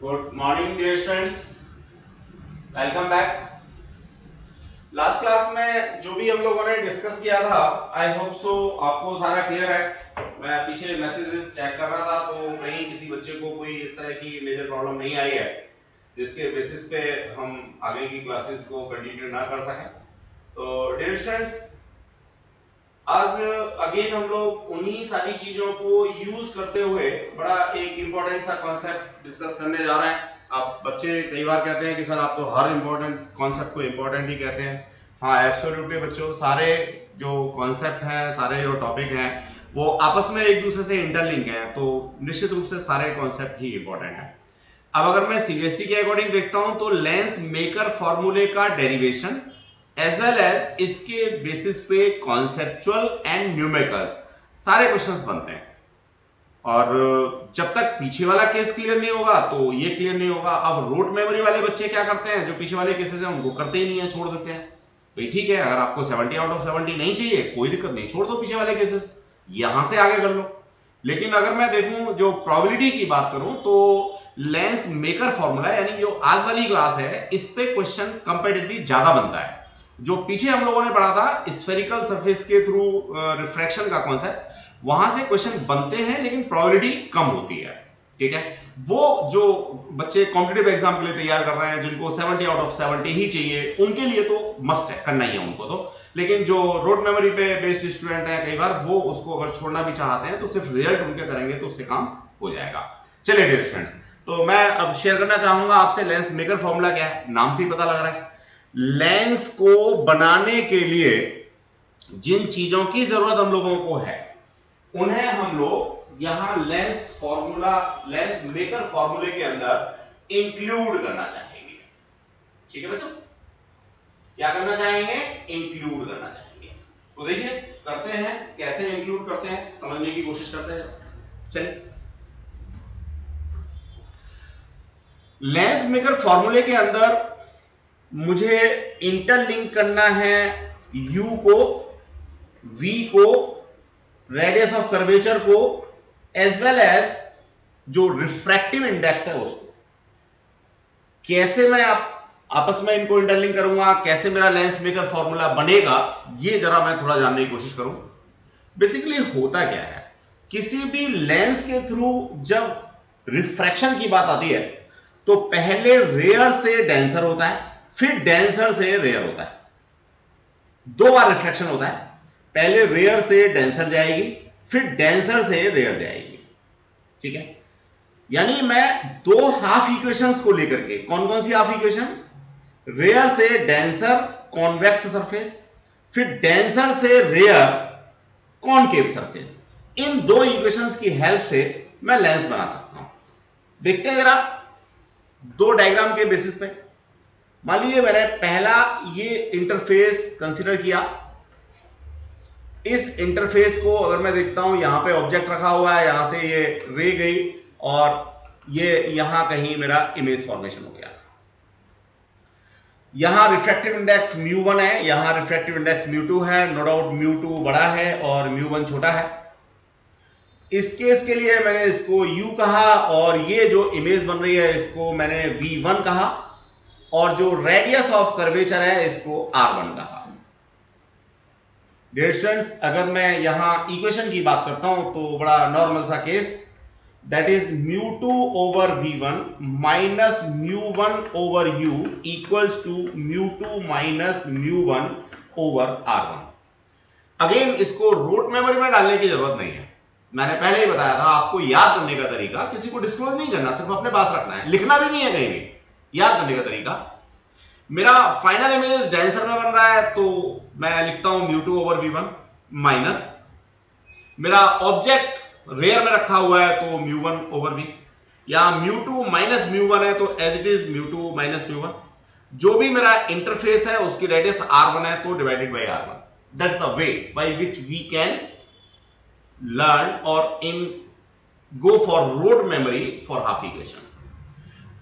Good morning dear students, welcome back. Last class में जो भी हम लोगों ने डिस्कस किया था, आई होप सो आपको सारा क्लियर है। मैं पीछे मैसेजेस चेक कर रहा था तो कहीं किसी बच्चे को कोई इस तरह की मेजर प्रॉब्लम नहीं आई है जिसके बेसिस पे हम आगे की क्लासेस को कंटिन्यू ना कर सकें। तो डियर स्टूडेंट्स, आज अगेन हम लोग उन्हीं सारी चीजों को यूज करते हुए बड़ा एक इंपॉर्टेंट सा कॉन्सेप्ट डिस्कस करने जा रहे हैं। आप बच्चे कई बार कहते हैं कि सर आप तो हर इंपॉर्टेंट कॉन्सेप्ट को इंपॉर्टेंट ही कहते हैं। हाँ, एब्सोल्युटली बच्चों, सारे जो कॉन्सेप्ट हैं, सारे जो टॉपिक हैं, वो आपस में एक दूसरे से इंटरलिंक हैं, तो निश्चित रूप से सारे कॉन्सेप्ट ही इंपॉर्टेंट हैं। अब अगर मैं सीबीएसई के अकॉर्डिंग देखता हूं तो लेंस मेकर फॉर्मूले का डेरिवेशन एज वेल एज इसके बेसिस पे कॉन्सेप्चुअल एंड न्यूमेरिकल्स सारे क्वेश्चंस बनते हैं। और जब तक पीछे वाला केस क्लियर नहीं होगा तो ये क्लियर नहीं होगा। अब रोट मेमोरी वाले बच्चे क्या करते हैं, जो पीछे वाले केसेस हैं उनको करते ही नहीं है, छोड़ देते हैं। भाई ठीक है, अगर आपको 70 आउट ऑफ 70 नहीं चाहिए, कोई दिक्कत नहीं, छोड़ दो पीछे वाले केसेस, यहां से आगे कर लो। लेकिन अगर मैं देखूं, जो प्रोबेबिलिटी की बात करूं, तो लेंस मेकर फॉर्मूला यानी जो आज वाली क्लास है, इस पे क्वेश्चन कंपैरेटिवली ज्यादा बनता है। जो पीछे हम लोगों ने पढ़ा था स्फेरिकल सरफेस के थ्रू रिफ्रैक्शन का कॉन्सेप्ट, वहां से क्वेश्चन बनते हैं लेकिन प्रोबेबिलिटी कम होती है। ठीक है, वो जो बच्चे कॉम्पिटिटिव एग्जाम के लिए तैयार कर रहे हैं, जिनको 70 आउट ऑफ 70 ही चाहिए, उनके लिए तो मस्ट है, करना ही है उनको तो। लेकिन जो रोड मेमोरी पे बेस्ड स्टूडेंट हैं, कई बार वो उसको अगर छोड़ना भी चाहते हैं तो सिर्फ रिजल्ट उनके करेंगे तो उससे काम हो जाएगा। चलिए डियर स्टूडेंट्स, तो मैं अब शेयर करना चाहूंगा आपसे लेंस मेकर फॉर्मूला क्या है। नाम से ही पता लग रहा है, लेंस को बनाने के लिए जिन चीजों की जरूरत हम लोगों को है, उन्हें हम लोग यहां लेंस फॉर्मूला, लेंस मेकर फॉर्मूले के अंदर इंक्लूड करना चाहेंगे। ठीक है बच्चों, क्या करना चाहेंगे? इंक्लूड करना चाहेंगे। तो देखिए करते हैं, कैसे इंक्लूड करते हैं समझने की कोशिश करते हैं। चलिए, लेंस मेकर फॉर्मूले के अंदर मुझे इंटरलिंक करना है u को, v को, रेडियस ऑफ कर्वेचर को, एज वेल एज जो रिफ्रैक्टिव इंडेक्स है उसको। कैसे मैं आपस में इनको इंटरलिंक करूंगा, कैसे मेरा लेंस मेकर फॉर्मूला बनेगा, ये जरा मैं थोड़ा जानने की कोशिश करूं। बेसिकली होता क्या है, किसी भी लेंस के थ्रू जब रिफ्रैक्शन की बात आती है तो पहले रेयर से डेंसर होता है, फिर डेंसर से रेयर होता है। दो बार रिफ्रैक्शन होता है, पहले रेयर से डेंसर जाएगी, फिर डेंसर से रेयर जाएगी। ठीक है, यानी मैं दो हाफ इक्वेशंस को लेकर के, कौन कौन सी हाफ इक्वेशन? रेयर से डेंसर कॉन्वेक्स सरफेस, फिर डेंसर से रेयर कॉनकेव सरफेस, इन दो इक्वेशंस की हेल्प से मैं लेंस बना सकता हूं। देखते हैं जरा दो डायग्राम के बेसिस पे। मान लीजिए मैंने पहला ये इंटरफेस कंसीडर किया। इस इंटरफेस को अगर मैं देखता हूं, यहां पे ऑब्जेक्ट रखा हुआ है, यहां से ये रे गई और ये यहां कहीं मेरा इमेज फॉर्मेशन हो गया। यहां रिफ्रैक्टिव इंडेक्स μ1 है, यहां रिफ्रैक्टिव इंडेक्स μ2 है। नो डाउट μ2 बड़ा है और μ1 छोटा है। इस केस के लिए मैंने इसको u कहा, और ये जो इमेज बन रही है इसको मैंने v1 कहा, और जो रेडियस ऑफ कर्वेचर है इसको r1 कहा। डियर स्टूडेंट्स, अगर मैं यहां इक्वेशन की बात करता हूं तो बड़ा नॉर्मल सा case, that is μ2 over v1 minus μ1 over u equals to μ2 minus μ1 over r1। Again इसको रूट मेमोरी में डालने की जरूरत नहीं है, मैंने पहले ही बताया था आपको याद करने का तरीका किसी को डिस्क्लोज नहीं करना, सिर्फ अपने पास रखना है, लिखना भी नहीं है कहीं भी। याद करने का तरीका, मेरा फाइनल इमेज डेंसर में बन रहा है तो मैं लिखता हूं μ2 ओवर v1 माइनस, मेरा ऑब्जेक्ट रेयर में रखा हुआ है तो μ1 ओवर v, या μ2 माइनस μ1 है तो एज इट इज μ2 माइनस μ1। जो भी मेरा इंटरफेस है उसकी रेडियस r1 है तो divided by r1। That's the way by which we can learn और in go for rote memory for half equation.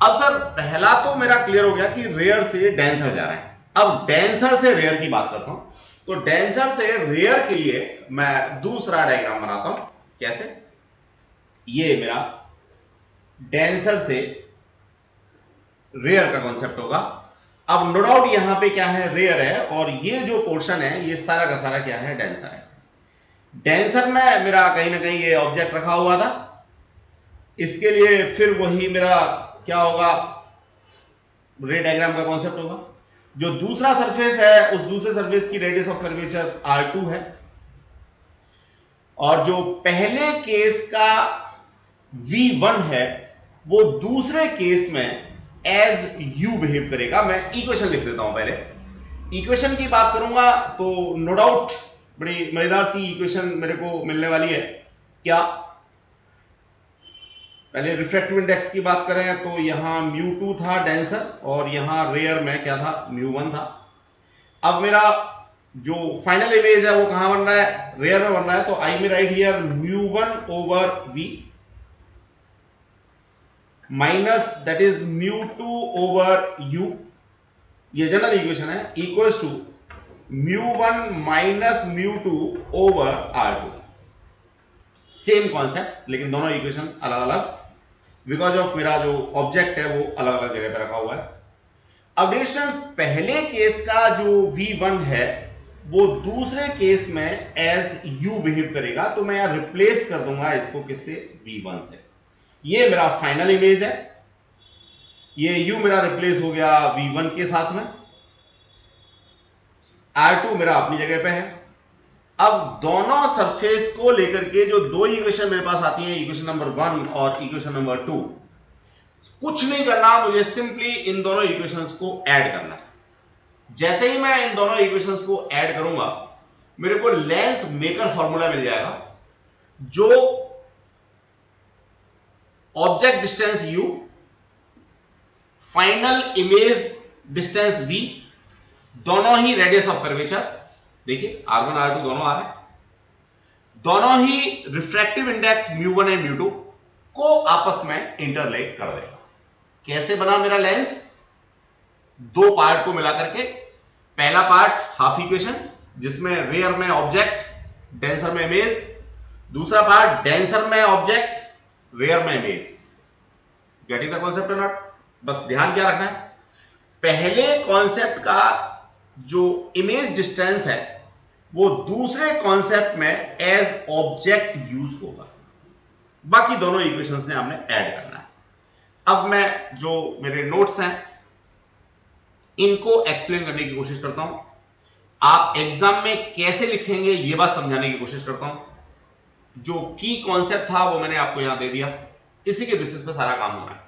अब सर पहला तो मेरा क्लियर हो गया कि रेयर से डेंसर जा रहे हैं। अब डेंसर से रेयर की बात करता हूं, तो डेंसर से रेयर के लिए मैं दूसरा डायग्राम बनाता हूं। कैसे? ये मेरा डेंसर से रेयर का कॉन्सेप्ट होगा। अब नो डाउट यहां पे क्या है, रेयर है, और ये जो पोर्शन है ये सारा का सारा क्या है, डेंसर है। डेंसर में मेरा कहीं ना कहीं ये ऑब्जेक्ट रखा हुआ था, इसके लिए फिर वही मेरा क्या होगा, रे डायग्राम का कॉन्सेप्ट होगा। जो दूसरा सरफेस है उस दूसरे सरफेस की रेडियस ऑफ कर्वेचर R2 है, और जो पहले केस का V1 है वो दूसरे केस में एज U बिहेव करेगा। मैं इक्वेशन लिख देता हूं पहले। इक्वेशन की बात करूंगा तो नो डाउट बड़ी मजेदार सी इक्वेशन मेरे को मिलने वाली है। क्या, पहले रिफ्रैक्टिव इंडेक्स की बात करें तो यहां μ2 था डेंसर, और यहां रेयर में क्या था, μ1 था। अब मेरा जो फाइनल इमेज है वो कहां बन रहा है, रेयर में बन रहा है, तो I may write here μ1 over v minus that is μ2 over u, ये जनरल इक्वेशन है, equals to μ1 minus μ2 over R2। Same concept, लेकिन दोनों इक्वेशन अलग अलग, बिकॉज ऑफ मेरा जो ऑब्जेक्ट है वो अलग अलग जगह पे रखा हुआ है। अब डियर स्टूडेंट्स, पहले केस का जो V1 है वो दूसरे केस में एज U बिहेव करेगा, तो मैं यहां रिप्लेस कर दूंगा इसको किससे, V1 से। ये मेरा फाइनल इमेज है, ये U मेरा रिप्लेस हो गया V1 के साथ में, R2 मेरा अपनी जगह पे है। अब दोनों सरफेस को लेकर के जो दो इक्वेशन मेरे पास आती हैं, इक्वेशन नंबर 1 और इक्वेशन नंबर 2, कुछ नहीं करना, मुझे सिंपली इन दोनों इक्वेशंस को ऐड करना है। जैसे ही मैं इन दोनों इक्वेशंस को ऐड करूंगा मेरे को लेंस मेकर फॉर्मूला मिल जाएगा, जो object distance u, final image distance v, दोनों ही रेडियस ऑफ कर्वेचर, देखिए R1 R2 दोनों आ रहे हैं, दोनों ही रिफ्रैक्टिव इंडेक्स μ1 एंड μ2 को आपस में इंटरलेट कर देगा। कैसे बना मेरा लेंस, दो पार्ट को मिला करके, पहला पार्ट हाफ इक्वेशन जिसमें रेयर में ऑब्जेक्ट डेंसर में इमेज, दूसरा पार्ट डेंसर में ऑब्जेक्ट रेयर में इमेज। गेटिंग द कॉन्सेप्ट और नॉट? बस ध्यान क्या रखना है, पहले कॉन्सेप्ट का जो इमेज डिस्टेंस है वो दूसरे कॉन्सेप्ट में एज ऑब्जेक्ट यूज होगा, बाकी दोनों इक्वेशंस ने हमने ऐड करना है। अब मैं जो मेरे नोट्स हैं इनको एक्सप्लेन करने की कोशिश करता हूं, आप एग्जाम में कैसे लिखेंगे ये बात समझाने की कोशिश करता हूं। जो की कॉन्सेप्ट था वो मैंने आपको यहां दे दिया, इसी के बेसिस पे सारा काम होना है।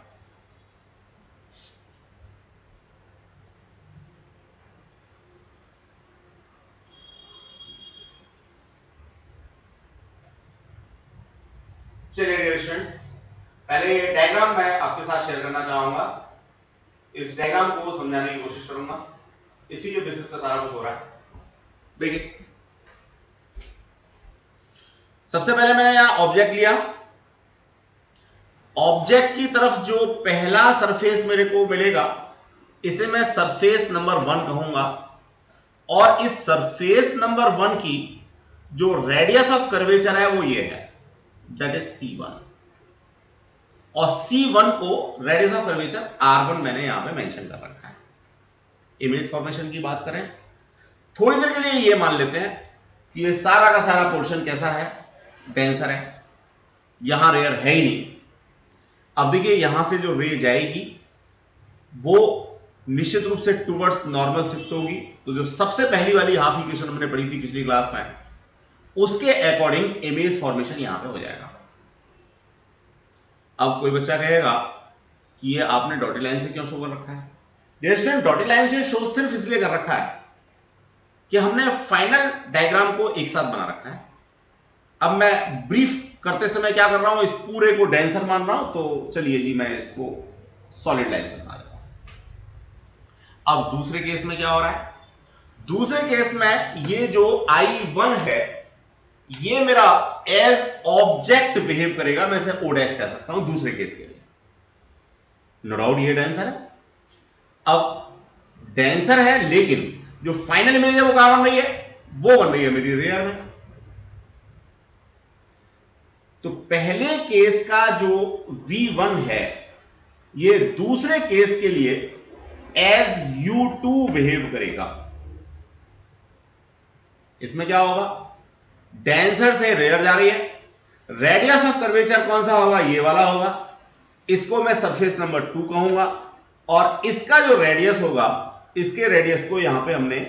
चलिए डियर स्टूडेंट्स, पहले ये डायग्राम मैं आपके साथ शेयर करना चाहूंगा, इस डायग्राम को समझाने की कोशिश करूंगा, इसी के बेसिस पे सारा कुछ हो रहा है। देखिए, सबसे पहले मैंने यहां ऑब्जेक्ट लिया, ऑब्जेक्ट की तरफ जो पहला सरफेस मेरे को मिलेगा इसे मैं सरफेस नंबर 1 कहूंगा, और इस सरफेस नंबर 1 की जो रेडियस ऑफ कर्वेचर है वो ये है, दैट इज C1, और C1 को रेडियस ऑफ कर्वेचर R1 मैंने यहां पे मेंशन कर रखा है। इमेज फॉर्मेशन की बात करें, थोड़ी देर के लिए ये मान लेते हैं कि ये सारा का सारा पोर्शन कैसा है, डेंसर है, यहां रेयर है ही नहीं। अब देखिए यहां से जो रे जाएगी वो निश्चित रूप से टुवर्ड्स नॉर्मल शिफ्ट होगी, तो जो सबसे पहली वाली हाफ इक्वेशन हमने पढ़ी थी पिछली क्लास में उसके अकॉर्डिंग इमेज फॉर्मेशन यहां पे हो जाएगा। अब कोई बच्चा कहेगा कि ये आपने डॉटेड लाइन से क्यों शो कर रखा है? डियर स्टूडेंट, डॉटेड लाइन से शो सिर्फ इसलिए कर रखा है कि हमने फाइनल डायग्राम को एक साथ बना रखा है। अब मैं ब्रीफ करते समय क्या कर रहा हूं, इस पूरे को डेंसर मान रहा हूं, तो चलिए जी मैं इसको सॉलिड लाइन से बना देता हूं। अब दूसरे केस में क्या हो रहा है, दूसरे केस में ये जो I1 है ये मेरा एज ऑब्जेक्ट बिहेव करेगा, मैं इसे O' कह सकता हूं दूसरे केस के लिए। नो डाउट ये डेंसर है। अब डेंसर है लेकिन जो फाइनल इमेज है वो कहां बन रही है, वो बन रही है मेरी रेयर में। तो पहले केस का जो V1 है ये दूसरे केस के लिए एज U2 बिहेव करेगा। इसमें क्या होगा, डेंसर से रेयर जा रही है, रेडियस ऑफ कर्वेचर कौन सा होगा, ये वाला होगा, इसको मैं सरफेस नंबर 2 कहूंगा, और इसका जो रेडियस होगा, इसके रेडियस को यहां पे हमने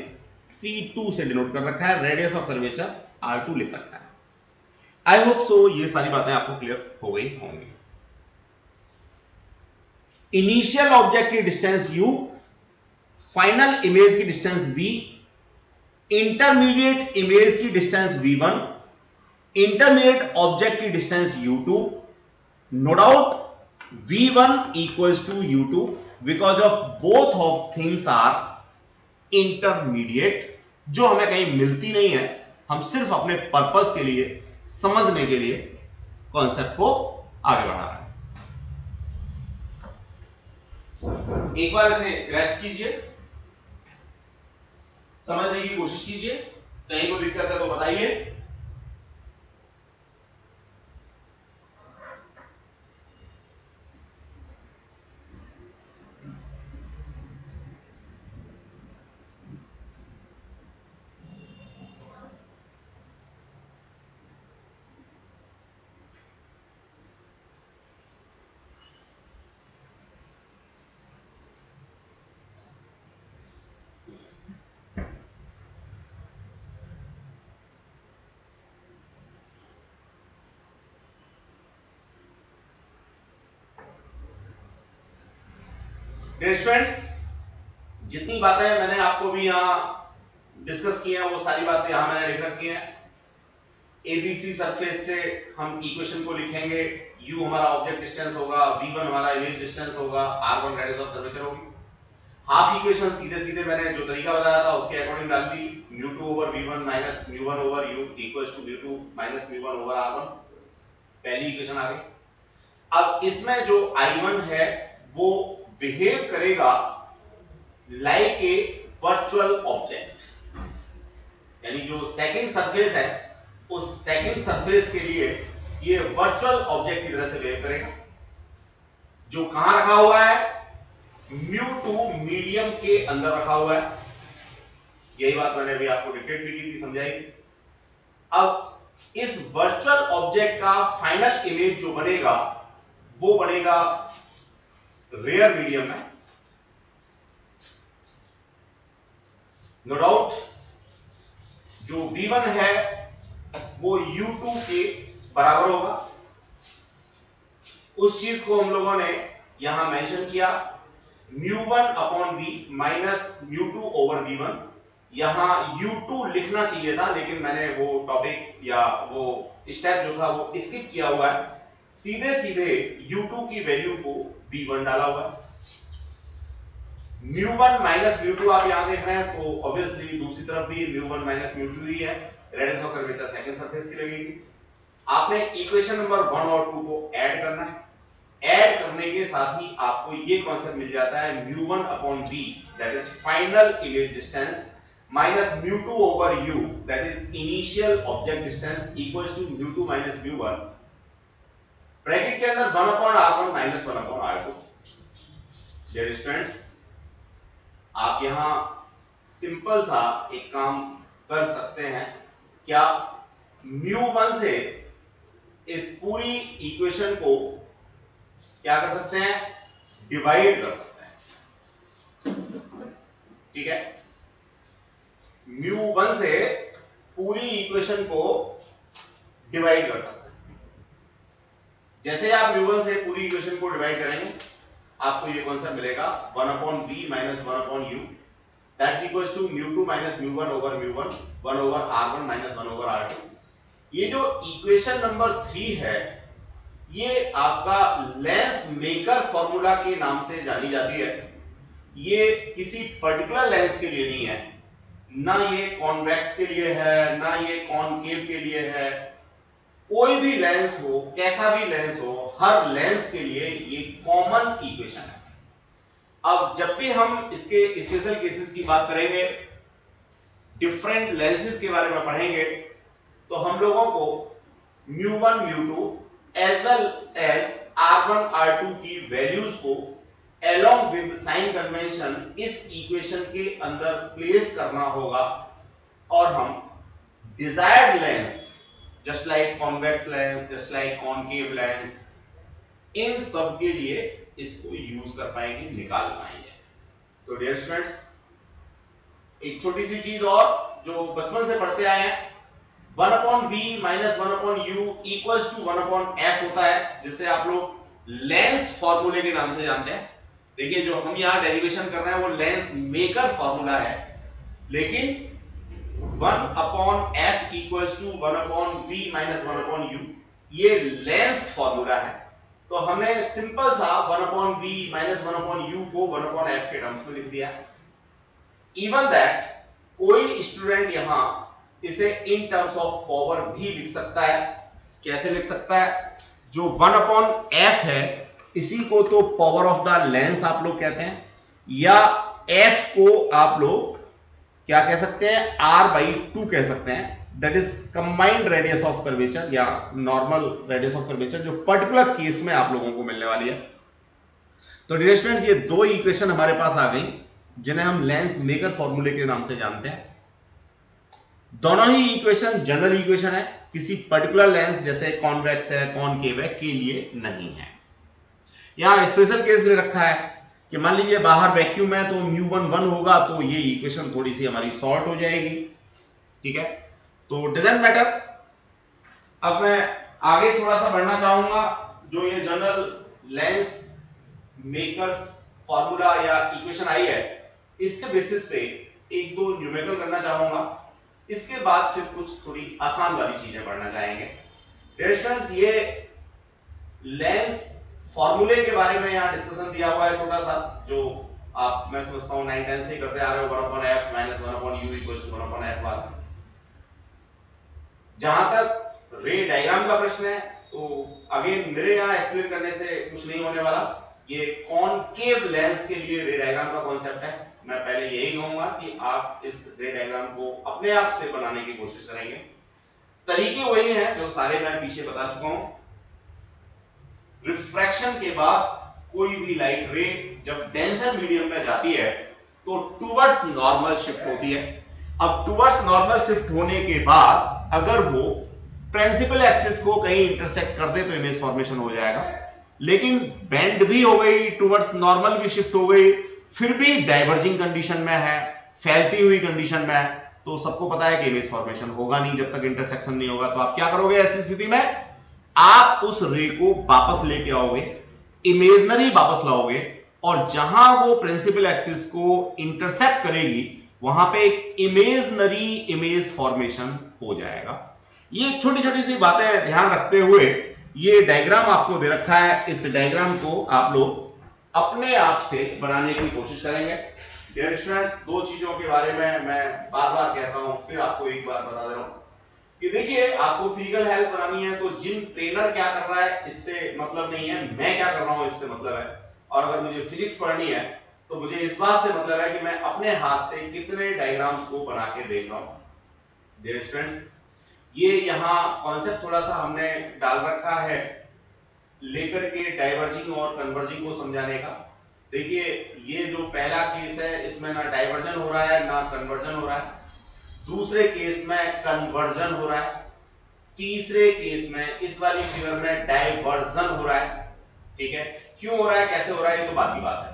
C2 से डिनोट कर रखा है, रेडियस ऑफ कर्वेचर R2 लिख रखा है। आई होप सो ये सारी बातें आपको क्लियर हो गई होंगी। इनिशियल ऑब्जेक्ट की डिस्टेंस U, फाइनल इमेज की डिस्टेंस V, इंटरमीडिएट इमेज की डिस्टेंस V1, इंटरमीडिएट ऑब्जेक्ट की distance U2, no doubt V1 equals to U2 because of both of things are intermediate, जो हमें कहीं मिलती नहीं है, हम सिर्फ अपने पर्पस के लिए, समझने के लिए कॉन्सेप्ट को आगे बढ़ा रहे हैं। एक बार इसे ग्रैस्प कीजिए, समझने की कोशिश कीजिए, कहीं को दिक्कत है तो बताइए। स्टूडेंट्स, जितनी बातें मैंने आपको भी यहां डिस्कस की हैं, वो सारी बातें यहां मैंने लिख रखी हैं। एबीसी सरफेस से हम इक्वेशन को लिखेंगे, U हमारा ऑब्जेक्ट डिस्टेंस होगा, V1 हमारा इमेज डिस्टेंस होगा, R1 रेडियस ऑफ कर्वेचर होगी। हाफ इक्वेशन सीधे सीधे मैंने जो तरीका बताया था उसके अकॉर्डिंग डाल दी, μ2 over V1 minus μ1 over U equals to μ2 minus μ1 over R1। पहली इक्वेशन आ गई। अब इसमें जो I1 है वो बिहेव करेगा लाइक ए वर्चुअल ऑब्जेक्ट, यानी जो सेकंड सरफेस है उस सेकंड सरफेस के लिए ये वर्चुअल ऑब्जेक्ट की तरह से बिहेव करेगा, जो कहां रखा हुआ है, μ2 मीडियम के अंदर रखा हुआ है। यही बात मैंने अभी आपको डिक्टेट भी की थी, समझाई। अब इस वर्चुअल ऑब्जेक्ट का फाइनल इमेज जो बनेगा वो बनेगा रेयर मीडियम में, नो डाउट। जो V1 है वो U2 के बराबर होगा। उस चीज को हम लोगों ने यहां मेंशन किया, μ1 upon V minus μ2 over V1। यहां U2 लिखना चाहिए था, लेकिन मैंने वो टॉपिक या वो स्टेप जो था वो स्किप किया हुआ है, सीधे सीधे U2 की वैल्यू को V1 डाला हुआ है। μ1 माइनस μ2 आप यहां देख रहे हैं, तो ऑब्वियसली दूसरी तरफ भी μ1 माइनस μ2 ही है, radius of curvature second surface की लगेगी। आपने इक्वेशन नंबर 1 और 2 को ऐड करना है, ऐड करने के साथ ही आपको ये कॉन्सेप्ट मिल जाता है, μ1 upon v that is final image distance minus μ2 over u that is initial object distance equals to μ2 minus μ1, bracket के अंदर 1 upon r1 minus 1 upon r2। Dear students, आप यहां सिंपल सा एक काम कर सकते हैं, क्या μ1 से इस पूरी इक्वेशन को क्या कर सकते हैं, डिवाइड कर सकते हैं, ठीक है। μ1 से पूरी इक्वेशन को डिवाइड कर सकते हैं। जैसे आप μ1 से पूरी इक्वेशन को डिवाइड करेंगे, आपको ये कॉन्सेप्ट मिलेगा 1 upon v minus 1 upon u that's equals to μ2 minus μ1 over μ1 1 over r1 minus 1 over r2। ये जो इक्वेशन नंबर 3 है, ये आपका लेंस मेकर फॉर्मूला के नाम से जानी जाती है। ये किसी पर्टिकुलर लेंस के लिए नहीं है, ना ये कॉन्वेक्स के लिए है, ना ये कॉनकेव के लिए है। कोई भी लेंस हो, कैसा भी लेंस हो, हर लेंस के लिए ये कॉमन इक्वेशन है। अब जब भी हम इसके स्पेशल केसेस की बात करेंगे, डिफरेंट लेंसेज के बारे में पढ़ेंगे, तो हम लोगों को μ1 μ2 as well as r1 r2 की वैल्यूज को along with साइन कन्वेंशन इस इक्वेशन के अंदर प्लेस करना होगा और हम desired lens just like convex lens, just like concave lens, इन सब के लिए इसको यूज कर पाएंगे, निकाल पाएंगे। तो डियर स्टूडेंट्स, एक छोटी सी चीज और जो बचपन से पढ़ते आए हैं, 1/v minus 1/u equals to 1/f होता है, जिससे आप लोग लेंस फॉर्मूले के नाम से जानते हैं। देखिए जो हम यहां डेरिवेशन कर रहे हैं वो लेंस मेकर फॉर्मूला है, लेकिन 1/f equals to 1/v minus 1/u ये लेंस फॉर्मूला है। तो हमने सिंपल सा 1/v माइनस 1/u को 1/f के टर्म्स में लिख दिया। इवन दैट कोई स्टूडेंट यहां इसे इन टर्म्स ऑफ पावर भी लिख सकता है। कैसे लिख सकता है? जो 1/f है इसी को तो पावर ऑफ द लेंस आप लोग कहते हैं, या f को आप लोग क्या कह सकते हैं? r/2 कह सकते हैं। That is combined radius of curvature या नॉर्मल रेडियस ऑफ कर्वेचर, जो पर्टिकुलर केस में आप लोगों को मिलने वाली है। तो डियर स्टूडेंट्स, ये दो इक्वेशन हमारे पास आ गई जिन्हें हम लेंस मेकर फॉर्मूले के नाम से जानते हैं। दोनों ही इक्वेशन जनरल इक्वेशन है, किसी पर्टिकुलर लेंस जैसे कॉन्वेक्स है, कॉनकेव है के लिए नहीं है। यहां स्पेशल केस ले रखा है कि मान लीजिए बाहर वैक्यूम है तो μ1 1 होगा, तो ये इक्वेशन थोड़ी सी हमारी शॉर्ट हो जाएगी। ठीक है, तो डजंट मैटर। अब मैं आगे थोड़ा सा बढ़ना चाहूंगा। जो ये जनरल लेंस मेकर्स फॉर्मूला या इक्वेशन आई है, इसके बेसिस पे एक दो न्यूमेरिकल करना चाहूंगा। इसके बाद फिर कुछ थोड़ी आसान वाली चीजें पढ़ना चाहेंगे। डियर स्टूडेंट्स, ये लेंस फॉर्मूले के बारे में यहां डिस्कशन दिया हुआ है छोटा सा, जो आप मैं समझता हूं 9 10 से करते आ रहे हो, 1/f minus 1/u equals to 1/f वाला। जहां तक रे डायग्राम का प्रश्न है, तो अगेन मेरे यहां एक्सप्लेन करने से कुछ नहीं होने वाला। ये कॉनकेव लेंस के लिए रे डायग्राम का कॉन्सेप्ट है। मैं पहले यही कहूंगा कि आप इस रे डायग्राम को अपने आप से बनाने की कोशिश करेंगे। तरीके वही हैं जो सारे मैं पीछे बता चुका हूं। रिफ्रैक्शन के बाद कोई भी लाइट रे जब डेंसर मीडियम में जाती है तो टुवर्ड्स नॉर्मल शिफ्ट होती है। अब टुवर्ड्स नॉर्मल शिफ्ट होने के बाद अगर वो प्रिंसिपल एक्सिस को कहीं इंटरसेक्ट कर दे तो इमेज फॉर्मेशन हो जाएगा। लेकिन बेंड भी हो गई, टुवर्ड्स नॉर्मल भी शिफ्ट हो गई, फिर भी डाइवर्जिंग कंडीशन में है, फैलती हुई कंडीशन में है, तो सबको पता है कि इमेज फॉर्मेशन होगा नहीं जब तक इंटरसेक्शन नहीं होगा। तो आप क्या करोगे ऐसी स्थिति में? आप उस रे को वापस लेके आओगे, इमेजनरी वापस लाओगे, और जहां वो प्रिंसिपल एक्सिस को इंटरसेप्ट करेगी वहां पे एक इमेजनरी इमेज फॉर्मेशन हो जाएगा। ये छोटी छोटी सी बातें ध्यान रखते हुए ये डायग्राम आपको दे रखा है। इस डायग्राम को आप लोग अपने आप से बनाने की कोशिश करेंगे। डियर स्टूडेंट्स, दो चीजों के बारे में मैं बार बार कहता हूं, फिर आपको एक बार बता दे रहा हूं कि देखिए, आपको फिजिकल हेल्थ बनानी है तो जिम ट्रेनर क्या कर रहा है इससे मतलब नहीं है, मैं क्या कर रहा हूं इससे मतलब है। और अगर मुझे फिजिक्स पढ़नी है तो मुझे इस बात से मतलब है कि मैं अपने हाथ से कितने डायग्राम्स को बना के देख रहा हूं। डियर स्टूडेंट्स, ये यहां कॉन्सेप्ट थोड़ा सा हमने डाल रखा है लेकर के डाइवर्जिंग और कन्वर्जिंग को समझाने का। देखिए, ये जो पहला केस है इसमें ना डाइवर्जन हो रहा है ना कन्वर्जन हो रहा है, दूसरे केस में कन्वर्जन हो रहा है, तीसरे केस में इस वाली फिगर में डाइवर्जन हो रहा है। ठीक है, क्यों हो रहा है, कैसे हो रहा है, ये तो बात की बात है,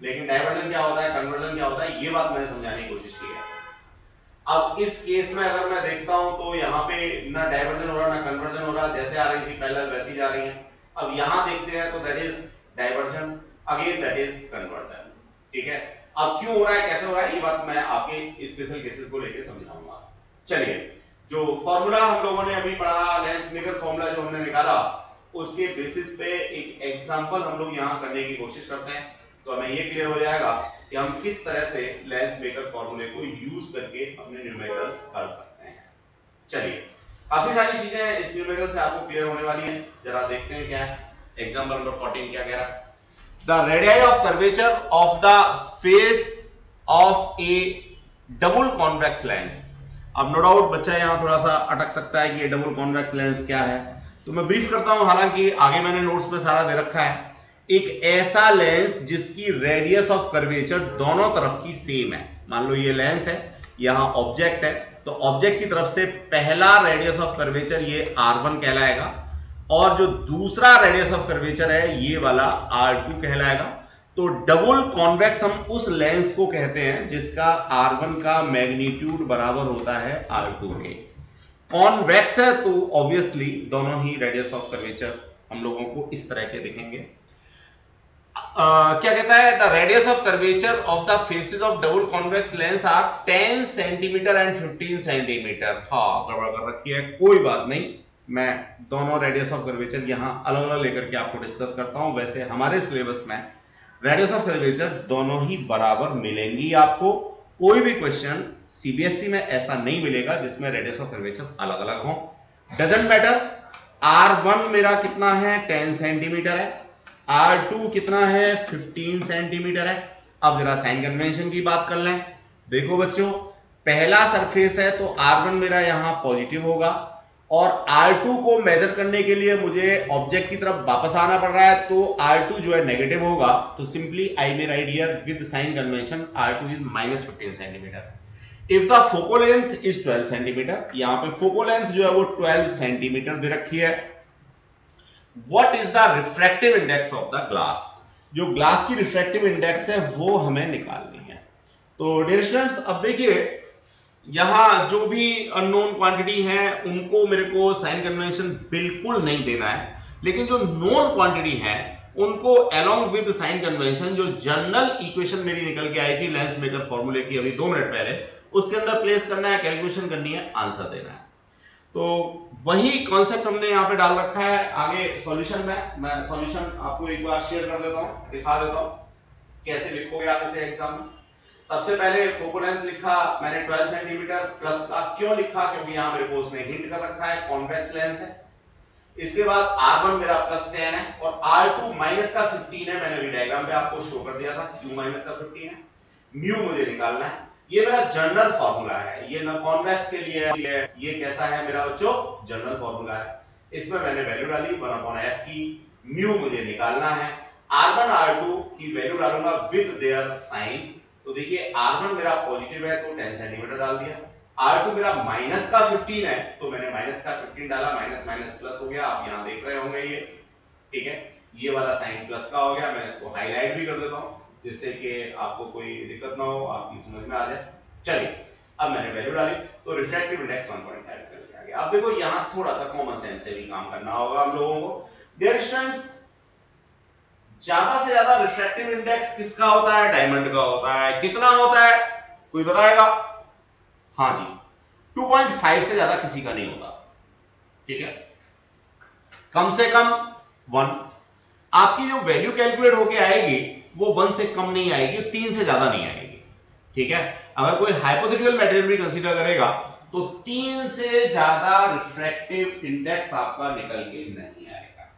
लेकिन डाइवर्जन क्या होता है, कन्वर्जन क्या होता है, ये बात मैंने समझाने की कोशिश की है। अब इस केस में अगर मैं देखता हूं तो यहाँ पे ना डाइवर्जन हो रहा ना कन्वर्जन हो रहा, जैसे आ रही थी पैरेलल वैसी जा रही है। अब यहां देखते हैं तो that is diversion, again that is conversion. ठीक है, अब क्यों हो रहा है, कैसे हो रहा है, ये बात मैं आपके स्पेशल केसेस को लेकर समझाऊंगा। चलिए, जो फॉर्मूला हम लोगों ने अभी पढ़ा, लेंस मेकर फॉर्मूला जो हमने निकाला, उसके बेसिस पे एक एग्जांपल हम लोग यहां करने की कोशिश करते हैं, तो हमें ये क्लियर हो जाएगा कि हम किस तरह से लेंस मेकर फॉर्मूले को यूज करके अपने न्यूमेरिकल्स कर सकते हैं। चलिए, काफी सारी चीजें इस न्यूमेरिकल से आपको क्लियर होने वाली हैं, जरा देखते हैं क्या है। एग्जांपल नंबर 14 क्या कह रहा है? The radii of curvature of the face of a double convex lens। अब नो डाउट बच्चा यहां थोड़ा सा अटक सकता है कि ये डबल कॉन्वेक्स लेंस क्या है, तो मैं ब्रीफ करता हूं। हालांकि आगे मैंने नोट्स में सारा दे रखा है। एक ऐसा लेंस जिसकी रेडियस ऑफ कर्वेचर दोनों तरफ की सेम है। मान लो ये लेंस है, यहां ऑब्जेक्ट है, तो ऑब्जेक्ट की तरफ से पहला रेडियस ऑफ कर्वेचर ये R1 कहलाएगा, और जो दूसरा रेडियस ऑफ कर्वेचर है ये वाला R2 कहलाएगा। तो डबल कॉन्वेक्स हम उस लेंस को कहते हैं जिसका R1 का मैग्नीट्यूड बराबर होता है R2 के। कॉन्वेक्स है तो ऑब्वियसली दोनों ही रेडियस ऑफ कर्वेचर हम लोगों को इस तरह के दिखेंगे। क्या कहता है, the radius of curvature of the faces of double convex lens are 10 centimetre and 15 centimetre. हाँ, गड़बड़ कर रखी है, कोई बात नहीं, मैं दोनों रेडियस ऑफ कर्वेचर यहां अलग अलग लेकर के आपको डिस्कस करता हूं। वैसे हमारे सिलेबस में रेडियस ऑफ कर्वेचर दोनों ही बराबर मिलेंगी आपको। कोई भी क्वेश्चन सीबीएसई में ऐसा नहीं मिलेगा जिसमें रेडियस ऑफ कर्वेचर अलग अलग हो। डजंट मैटर, R1 मेरा कितना है 10 सेंटीमीटर है, R2 कितना है 15 सेंटीमीटर है। अब जरा साइन कन्वेंशन की बात कर लें। देखो बच्चों, पहला सरफेस है तो R1 मेरा यहां पॉजिटिव होगा, और R2 को मेजर करने के लिए मुझे ऑब्जेक्ट की तरफ वापस आना पड़ रहा है, तो R2 जो है नेगेटिव होगा। तो simply I may write here with sign convention R2 is -15 centimetre. If the focal length is 12 centimetre, यहां पे फोकल लेंथ जो है वो 12 सेंटीमीटर दे रखी है। What is the refractive index of the glass? जो ग्लास की रिफ्रैक्टिव इंडेक्स है वो हमें निकालनी है। तो डियर स्टूडेंट्स, अब देखिए यहां जो भी अननोन क्वांटिटी है उनको मेरे को साइन कन्वेंशन बिल्कुल नहीं देना है, लेकिन जो नोन क्वांटिटी है उनको अलोंग विद साइन कन्वेंशन, जो जनरल इक्वेशन मेरी निकल के आई थी लेंस मेकर फॉर्मूले की अभी 2 मिनट पहले, उसके अंदर प्लेस करना है, कैलकुलेशन करनी है, आंसर देना है। तो वही कॉन्सेप्ट हमने यहाँ पे डाल रखा है। आगे सॉल्यूशन में मैं सॉल्यूशन आपको एक बार शेयर कर देता हूँ, दिखा देता हूँ कैसे लिखोगे आप इसे एग्जाम में। सबसे पहले फोकल लेंथ लिखा मैंने 12 सेंटीमीटर प्लस का, क्यों लिखा, क्योंकि यहाँ मेरे को उसने हिंट कर रखा है कॉन्वेक्स लेंस है। इसके बाद R1 मेरा +10 है और R2 माइनस का 15 है, मैंने भी डायग्राम पे आपको शो कर दिया था, क्यों माइनस का 15 है। म्यू मुझे निकालना है, ये मेरा जनरल फॉर्मूला है, ये ना कॉन्वेक्स के लिए है, ये कैसा है मेरा बच्चों, जनरल फॉर्मूला है। इसमें मैंने वैल्यू डाली 1/f की, म्यू मुझे निकालना है, R1 R2 की वैल्यू डालूंगा विद देयर साइन। तो देखिए R1 मेरा पॉजिटिव है तो 10 सेंटीमीटर डाल दिया, R2 मेरा माइनस का 15 है तो मैंने माइनस का 15 डाला, माइनस माइनस प्लस हो गया, आप यहां देख रहे होंगे ये, ठीक है, ये वाला साइन प्लस का हो गया। मैं इसको हाईलाइट भी कर देता हूं जिससे कि आपको कोई दिक्कत ना हो, आपकी समझ में आ जाए। चलिए, अब मैंने वैल्यू डाली तो रिफ्रैक्टिव इंडेक्स 1.5 करके आ गया। अब देखो यहां थोड़ा सा कॉमन सेंस से भी काम करना होगा हम लोगों को। डियर स्टूडेंट्स, ज्यादा से ज्यादा रिफ्रैक्टिव इंडेक्स किसका होता है, डायमंड का होता है। कितना होता है कोई बताएगा? हाँ जी, 2.5 से ज्यादा किसी का नहीं होता, ठीक है, कम से कम 1। आपकी जो वैल्यू कैलकुलेट होके आएगी वो 1 से कम नहीं आएगी, 3 से ज्यादा नहीं आएगी, ठीक है। अगर कोई हाइपोथेटिकल मटेरियल भी कंसीडर करेगा तो 3 से ज्यादा रिफ्रैक्टिव इंडेक्स आपका निकल के नहीं आएगा।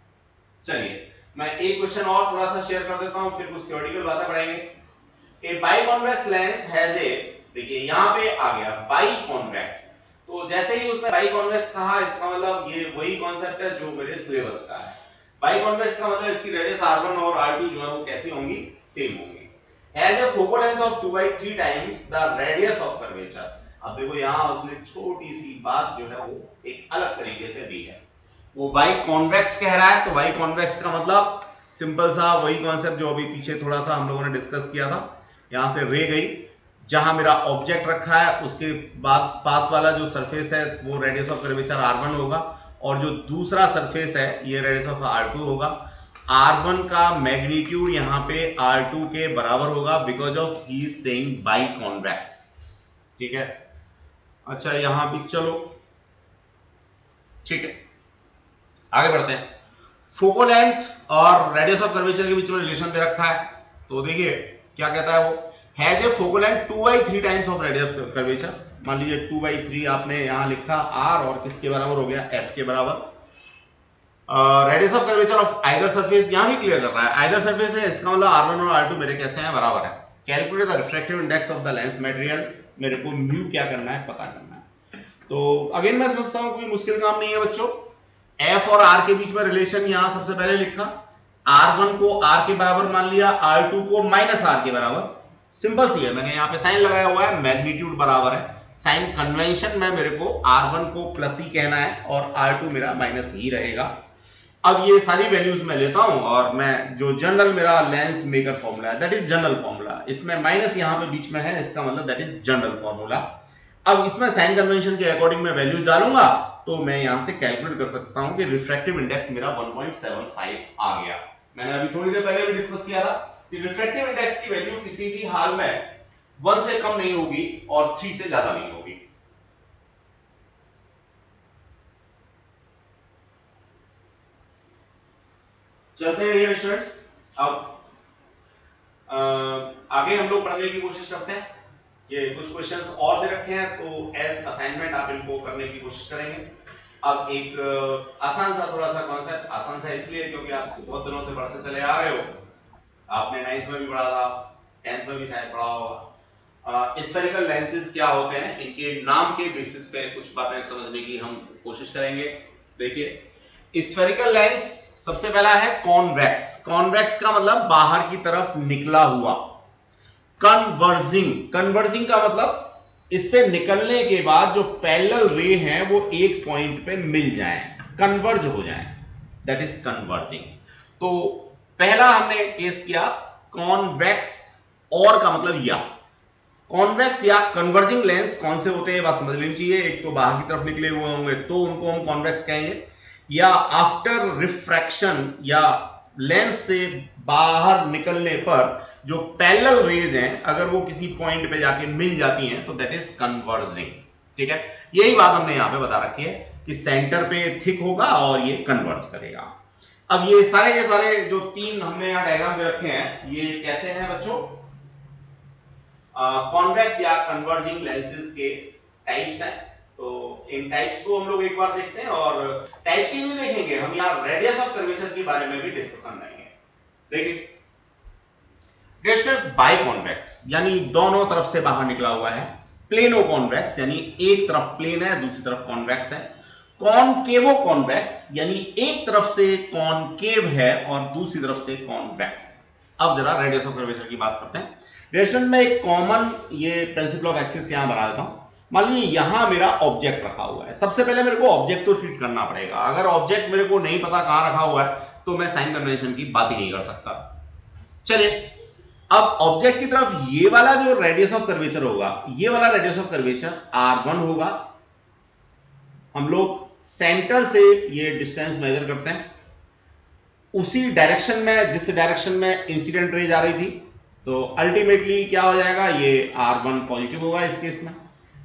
चलिए, मैं एक क्वेश्चन और थोड़ा सा शेयर कर देता हूं, फिर कुछ थ्योरेटिकल बातें पढ़ेंगे। ए बाइकॉन्वेक्स लेंस हैज ए, देखिए यहां पे आ गया बाइकॉन्वेक्स, तो जैसे ही उसने बाइकॉन्वेक्स कहा इसका मतलब ये वही कॉन्सेप्ट है जो मेरे सिलेबस का है। बाइकॉन्वेक्स का मतलब इसकी रेडियस R1 और R2 जो है वो कैसी होंगी, सेम होंगी। Has a focal length of 2/3 times the radius of curvature. अब देखो यहां उसने छोटी सी बात जो है वो एक अलग तरीके से दी है, वो बाइकॉन्वेक्स कह रहा है, तो बाइकॉन्वेक्स का मतलब सिंपल सा वही कॉन्सेप्ट जो अभी पीछे थोड़ा सा हम लोगों ने डिस्कस किया था। यहां से रे गई, जहां मेरा ऑब्जेक्ट रखा है उसके बाद पास वाला जो सरफेस है वो रेडियस ऑफ कर्वेचर R1 होगा, और जो दूसरा सरफेस है ये रेडियस ऑफ R2 होगा। R1 का मैग्नीट्यूड यहां पे R2 के बराबर होगा because of he is saying biconvex, ठीक है। अच्छा, यहां भी चलो, ठीक है, आगे बढ़ते हैं। फोकल लेंथ और रेडियस ऑफ कर्वेचर के बीच में रिलेशन दे रखा है, तो देखिए क्या कहता है वो, has a focal length 2/3 times of radius of curvature. मान लीजिए 2/3 आपने यहां लिखा R, और किसके बराबर हो गया, F के बराबर। Radius of curvature of either surface, यहां भी क्लियर कर रहा है आइदर सरफेस है, इसका मतलब R1 और R2 मेरे कैसे हैं, बराबर है। Calculate the refractive index of the lens material, मेरे को म्यू क्या करना है, पता करना है। तो अगेन मैं समझता हूं कोई मुश्किल काम नहीं है बच्चों। F और R के बीच में रिलेशन यहां सबसे पहले लिखा, R1 को R के बराबर मान लिया, R2 को माइनस R के बराबर। सिंपल सी है, मैंने यहाँ पे साइन लगाया हुआ है, मैग्नीट्यूड बराबर है। साइन कन्वेंशन में मेरे को R1 को प्लस ही कहना है और R2 मेरा माइनस ही रहेगा। अब ये सारी वैल्यूज मैं लेता हूं और मैं जो जनरल मेरा लेंस मेकर फॉर्मूला है, दैट इज जनरल फॉर्मूला, इसमें माइनस यहां पे बीच में है, इसका मतलब दैट इज जनरल फॉर्मूला। अब इसमें साइन कन्वेंशन के अकॉर्डिंग मैं वैल्यूज डालूंगा तो मैं यहां से कैलकुलेट कर सकता हूं कि रिफ्रैक्टिव इंडेक्स मेरा 1.75 आ गया। मैंने अभी थोड़ी देर पहले भी डिस्कस किया था कि रिफ्रैक्टिव इंडेक्स की वैल्यू किसी भी हाल में 1 से कम नहीं होगी और 3 से ज्यादा नहीं होगी। चलते हैं डियर स्टूडेंट्स, अब आगे हम लोग पढ़ने की कोशिश करते हैं। ये कुछ क्वेश्चंस और दे रखे हैं तो एज असाइनमेंट आप इनको करने की कोशिश करेंगे। अब एक आसान सा थोड़ा सा कॉन्सेप्ट, आसान सा इसलिए क्योंकि आप इसको बहुत दिनों से पढ़ते चले आ रहे हो, आपने 9th में भी पढ़ा था, 10th में भी शायद पढ़ा होगा। स्फेरिकल लेंसेज क्या होते हैं, इनके नाम के बेसिस पे कुछ बातें समझने की हम कोशिश करेंगे। देखिए, स्फेरिकल लेंस सबसे पहला है कॉन्वेक्स। कॉन्वेक्स का मतलब बाहर की तरफ निकला हुआ। कन्वर्जिंग, कन्वर्जिंग का मतलब इससे निकलने के बाद जो पैरेलल रे हैं वो एक पॉइंट पे मिल जाएं, कन्वर्ज हो जाएं, दैट इज कन्वर्जिंग। तो पहला हमने केस किया कॉन्वेक्स, और का मतलब या। कॉन्वेक्स या कन्वर्जिंग लेंस कौन से होते हैं बात समझ लेनी चाहिए। एक तो बाहर की तरफ निकले हुए होंगे तो उनको हम कॉन्वेक्स कहेंगे, या आफ्टर रिफ्रैक्शन या लेंस से बाहर निकलने पर जो पैरेलल रेज हैं अगर वो किसी पॉइंट पे जाके मिल जाती हैं तो दैट इज कन्वर्जिंग। ठीक है, यही बात हमने यहां पे बता रखी है कि सेंटर पे थिक होगा और ये कन्वर्ज करेगा। अब ये सारे के सारे जो तीन हमने यहां डायग्राम दे रखे हैं ये कैसे हैं बच्चों, कॉन्वेक्स या कन्वर्जिंग लेंसेज के टाइप्स हैं। तो इन टाइप्स को हम लोग एक बार देखते हैं और टाइप्स ही नहीं देखेंगे हम, यहाँ रेडियस ऑफ कर्वेचर के बारे में भी डिस्कशन करेंगे। देखिए डिस्टेंस बाई कॉन्वेक्स यानी दोनों तरफ से बाहर निकला हुआ है। प्लेनो कॉन्वेक्स यानी एक तरफ प्लेन है दूसरी तरफ कॉन्वेक्स है। कॉनकेवो कॉन्वेक्स यानी एक तरफ से कॉनकेव है और दूसरी तरफ से कॉन्वेक्स है। अब जरा रेडियस ऑफ कर्वेचर की बात करते हैं। रेडिएशन में एक कॉमन ये प्रिंसिपल ऑफ एक्सिस यहां बना देता हूं। मान लीजिए यहां मेरा ऑब्जेक्ट रखा हुआ है, सबसे पहले मेरे को ऑब्जेक्ट तो ट्रीट करना पड़ेगा। अगर ऑब्जेक्ट मेरे को नहीं पता कहां रखा हुआ है तो मैं साइन कन्वेंशन की बात ही नहीं कर सकता। चलिए, अब ऑब्जेक्ट की तरफ ये वाला जो रेडियस ऑफ कर्वेचर होगा, ये वाला रेडियस ऑफ कर्वेचर R1 होगा। हम लोग सेंटर से ये डिस्टेंस मेजर करते हैं उसी डायरेक्शन में जिस डायरेक्शन में इंसिडेंट रे जा रही थी, तो अल्टीमेटली क्या हो जाएगा, ये R1 पॉजिटिव होगा इस केस में।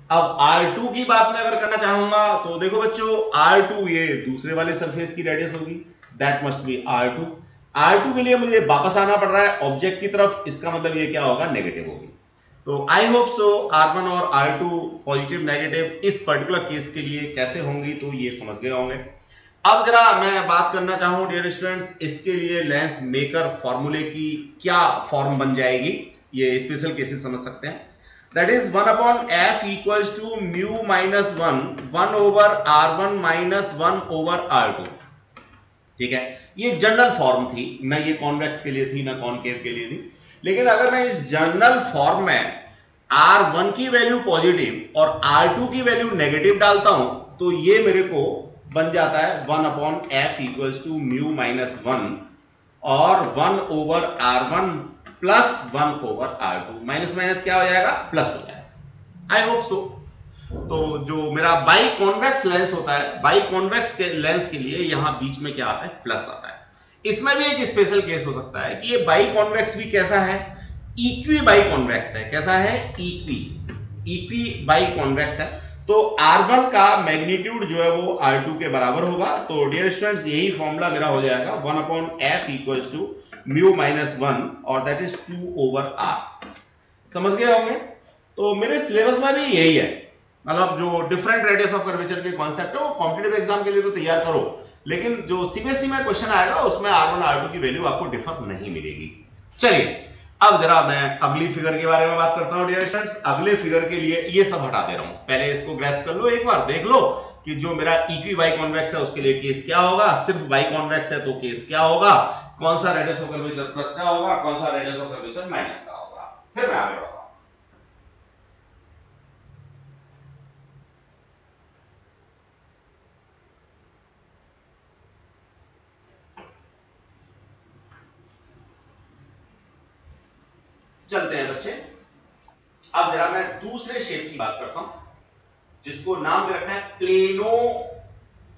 अब R2 की बात मैं अगर करना चाहूंगा तो देखो बच्चों, R2 ये दूसरे वाले सरफेस की रेडियस होगी, that must be R2। R2 के लिए मुझे वापस आना पड़ रहा है ऑब्जेक्ट की तरफ, इसका मतलब ये क्या होगा, नेगेटिव होगी। तो आई होप सो R1 और R2 पॉजिटिव नेगेटिव इस पर्टिकुलर केस के लिए कैसे होंगी तो ये समझ गए होंगे। अब जरा मैं बात करना चाहूं डियर स्टूडेंट्स, इसके लिए लेंस मेकर फॉर्मूले की क्या फॉर्म बन जाएगी, ये स्पेशल केसेस समझ सकते हैं। That is 1/f equals to mu minus 1 over R1 minus 1 over R2। ठीक है, ये जनरल फॉर्म थी, ना ये कॉन्वेक्स के लिए थी ना कॉनकेव के लिए थी। लेकिन अगर मैं इस जनरल फॉर्म में R1 की वैल्यू पॉजिटिव और R2 की वैल्यू नेगेटिव डालता हूं तो ये मेरे को बन जाता है 1/f equals to mu minus 1 और 1 over R1 plus 1 over R2। Minus minus क्या हो जाएगा, प्लस हो जाएगा। आई होप सो। तो जो मेरा बाई कॉन्वेक्स लेंस होता है, बाई कॉन्वेक्स के लेंस के लिए यहां बीच में क्या आता है, प्लस आता है। इसमें भी एक स्पेशल केस हो सकता है कि ये बाई कॉन्वेक्स भी कैसा है, इक्वी बाई कॉन्वेक्स है। कैसा है, इक्वी बाई कॉन्वेक्स है। तो R1 का मैग्नीट्यूड जो है वो R2 के बराबर होगा। तो डियर स्टूडेंट्स यही फॉर्मूला मेरा हो जाएगा 1/f equals to mu minus 1 और दैट इज 2 ओवर R। समझ गए होंगे। तो मेरे सिलेबस में भी यही है, मतलब जो डिफरेंट रेडियस ऑफ कर्वेचर के कॉन्सेप्ट है वो कॉम्पिटिटिव एग्जाम के लिए तो तैयार करो, लेकिन जो सीबीएसई में क्वेश्चन आएगा उसमें R1 R2 की वैल्यू आपको डिफर नहीं मिलेगी। चलिए, अब जरा मैं अगली फिगर के बारे में बात करता हूं डियर स्टूडेंट्स। अगले फिगर के लिए ये सब हटा दे रहा हूं, पहले इसको ग्रेस्प कर लो, एक बार देख लो कि जो मेरा इक्वी बाई कॉन्वेक्स है उसके लिए केस क्या होगा, सिर्फ बाई कॉन्वेक्स है तो केस क्या होगा, कौन सा रेडियस ऑफ कर्वेचर प्लस का होगा, कौन सा रेडियस ऑफ कर्वेचर माइनस का होगा। फिर मैं आगे बढ़ता हूं। चलते हैं बच्चे, अब जरा मैं दूसरे शेप की बात करता हूं जिसको नाम दे रखा है प्लेनो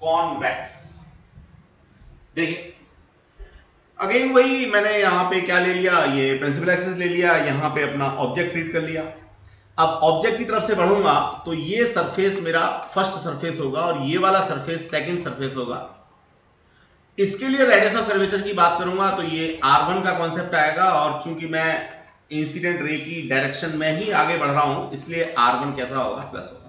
कॉन्वेक्स। देखिए अगेन वही मैंने यहां पे क्या ले लिया, ये प्रिंसिपल एक्सिस ले लिया, यहां पे अपना ऑब्जेक्ट ट्रीट कर लिया। अब ऑब्जेक्ट की तरफ से बढ़ूंगा तो ये सरफेस मेरा फर्स्ट सरफेस होगा और ये वाला सरफेस सेकंड सरफेस होगा। इसके लिए रेडियस ऑफ कर्वेचर की बात करूंगा तो ये R1 का कॉन्सेप्ट आएगा, और चूंकि मैं इंसिडेंट रे की डायरेक्शन में ही आगे बढ़ रहा हूं इसलिए R1 कैसा होगा, प्लस होगा।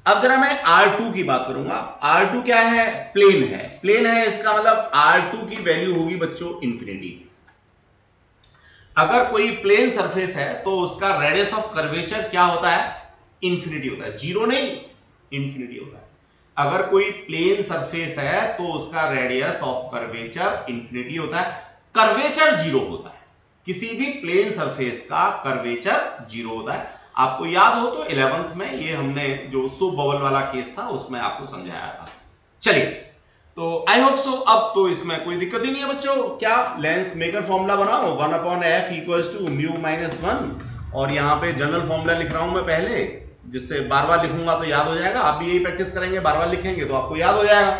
अब जरा मैं R2 की बात करूंगा। R2 क्या है, प्लेन है। प्लेन है इसका मतलब R2 की वैल्यू होगी बच्चों इंफिनिटी। अगर कोई प्लेन सरफेस है तो उसका रेडियस ऑफ कर्वेचर क्या होता है, इंफिनिटी होता है, जीरो नहीं इंफिनिटी होता है। अगर कोई प्लेन सरफेस है तो उसका रेडियस ऑफ कर्वेचर इंफिनिटी होता है, कर्वेचर जीरो होता है। किसी भी प्लेन सरफेस का कर्वेचर जीरो होता है। आपको याद हो तो 11th में ये हमने जो सोप बबल वाला केस था उसमें आपको समझाया था। चलिए तो आई होप सो अब तो इसमें कोई दिक्कत ही नहीं है बच्चों। क्या लेंस मेकर फॉर्मूला बनाओ 1/f equals to mu minus 1, और यहां पे जनरल फॉर्मूला लिख रहा हूं मैं पहले, जिससे बार बार लिखूंगा तो याद हो जाएगा। आप भी यही प्रैक्टिस करेंगे, बार बार लिखेंगे तो आपको याद हो जाएगा।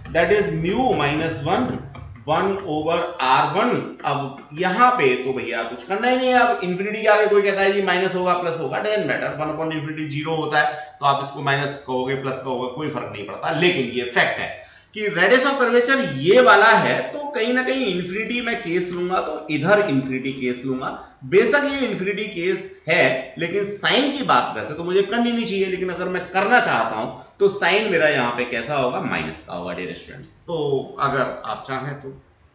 That is mu minus 1/r1। अब यहां पे तो भैया कुछ करना ही नहीं है। अब इंफिनिटी के आगे कोई कहता है जी माइनस होगा प्लस होगा, डजंट मैटर, 1/इंफिनिटी जीरो होता है तो आप इसको माइनस कहोगे प्लस कहोगे कोई फर्क नहीं पड़ता। लेकिन ये फैक्ट है कि रेडियस ऑफ कर्वेचर ये वाला है तो कहीं ना कहीं इंफिनिटी में केस लूंगा तो इधर इंफिनिटी केस लूंगा। बेशक ये इंफिनिटी केस है लेकिन साइन की बात वैसे तो मुझे करनी नहीं चाहिए, लेकिन अगर मैं करना चाहता हूं तो साइन मेरा यहां पे कैसा होगा, माइनस का होगा डियर स्टूडेंट्स। तो अगर आप चाहें तो,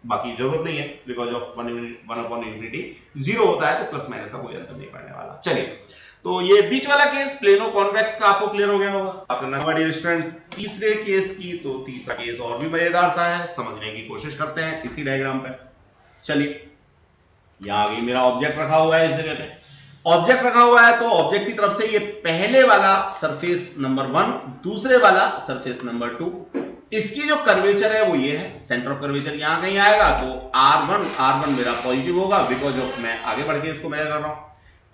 बाकी जरूरत नहीं है, बिकॉज ऑफ 1/इंफिनिटी जीरो होता है तो प्लस माइनस का कोई अंतर नहीं पड़ने वाला। चलिए तो ये बीच वाला केस प्लेनो कॉन्वेक्स का आपको क्लियर हो गया होगा। आपका डियर स्टूडेंट्स तीसरे केस की, तो तीसरा केस और भी मजेदार सा है, समझने की कोशिश करते हैं इसी डायग्राम पे। चलिए यहां आगे मेरा ऑब्जेक्ट रखा हुआ है, इस जगह पे ऑब्जेक्ट रखा हुआ है तो ऑब्जेक्ट की तरफ से ये पहले वाला सरफेस नंबर 1, दूसरे वाला सरफेस नंबर 2, इसकी जो कर्वेचर है वो ये है, सेंटर ऑफ कर्वेचर यहां कहीं आएगा तो R1 मेरा पॉजिटिव होगा बिकॉज ऑफ मैं आगे बढ़ के इसको मेजर कर रहा हूं।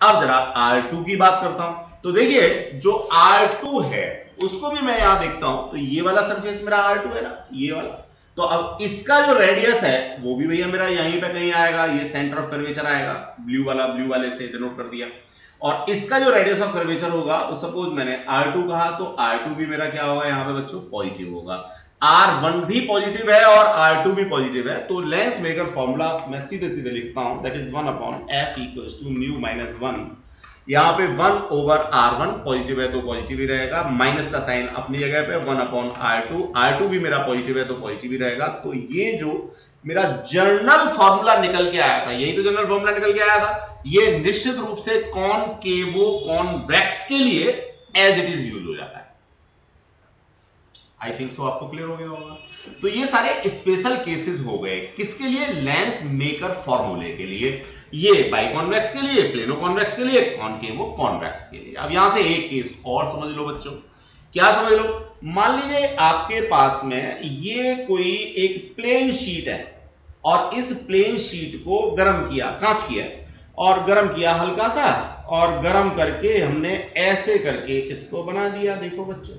अब जरा R2 की बात करता हूं तो देखिए जो R2 है उसको भी मैं यहां देखता हूं तो ये वाला सरफेस मेरा R2 है ना, ये वाला। तो अब इसका जो रेडियस है वो भी भैया मेरा यहीं पे कहीं आएगा, ये सेंटर ऑफ कर्वेचर आएगा, ब्लू वाले से डिनोट कर दिया। और इसका जो रेडियस ऑफ कर्वेचर होगा, सपोज मैंने R2 कहा तो R2 भी मेरा क्या होगा यहां पे बच्चों, पॉजिटिव होगा। R1 भी पॉजिटिव है और R2 भी पॉजिटिव है, तो लेंस मेकर फॉर्मूला मैं सीधे सीधे लिखता हूं, that is 1/f equals to mu minus 1। यहां पे 1/r1 पॉजिटिव है तो पॉजिटिव ही रहेगा, माइनस का साइन अपनी जगह पे, 1/r2, R2 भी मेरा पॉजिटिव है तो पॉजिटिव ही रहेगा। तो ये जो मेरा जनरल फॉर्मूला निकल के आया था, यही तो जनरल फॉर्मूला निकल के आया था, ये निश्चित रूप से कॉनकेवो कॉन्वेक्स के लिए एज इट इज यूज हो जाता है। आई थिंक सो आपको क्लियर हो गया होगा। तो ये सारे स्पेशल केसेस हो गए किसके लिए, लेंस मेकर फॉर्मूले के लिए, ये बाइकॉन्वेक्स के लिए, प्लेनो कॉन्वेक्स के लिए, कॉनकेवो कॉन्वेक्स के लिए। अब यहां से एक केस और समझ लो बच्चों, क्या समझ लो, मान लीजिए आपके पास में ये कोई एक प्लेन शीट है और इस प्लेन शीट को गर्म किया, कांच किया और गर्म किया हल्का सा, और गर्म करके हमने ऐसे करके इसको बना दिया। देखो बच्चों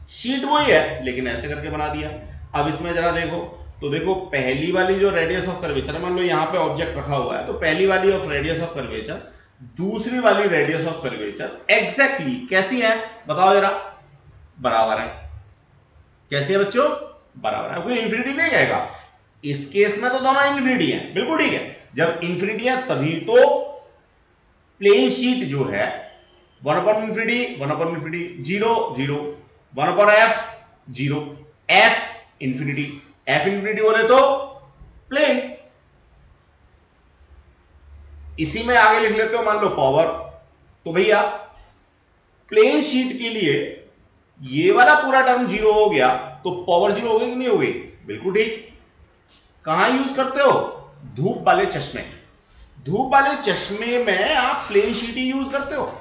शीट वही है लेकिन ऐसे करके बना दिया। अब इसमें जरा देखो तो देखो पहली वाली जो रेडियस ऑफ कर्वेचर, मान लो यहां पे ऑब्जेक्ट रखा हुआ है तो पहली वाली ऑफ रेडियस ऑफ कर्वेचर, दूसरी वाली रेडियस ऑफ कर्वेचर एग्जैक्टली कैसी है बताओ जरा, बराबर है। कैसे है बच्चों, बराबर है, कोई इंफिनिटी नहीं कहेगा। इस केस में तो दोनों इंफिनिटी है, बिल्कुल ठीक है। जब इंफिनिटी है तभी तो प्लेन शीट जो है 1/इंफिनिटी 0 0, 1/f 0, f इंफिनिटी बोले तो प्लेन। इसी में आगे लिख लेते हो मान लो पावर, तो भैया प्लेन शीट के लिए ये वाला पूरा टर्म 0 हो गया तो पावर 0 हो गई कि नहीं हो गई, बिल्कुल ठीक। कहां यूज करते हो, धूप वाले चश्मे, धूप वाले चश्मे में आप प्लेन शीट ही यूज करते हो,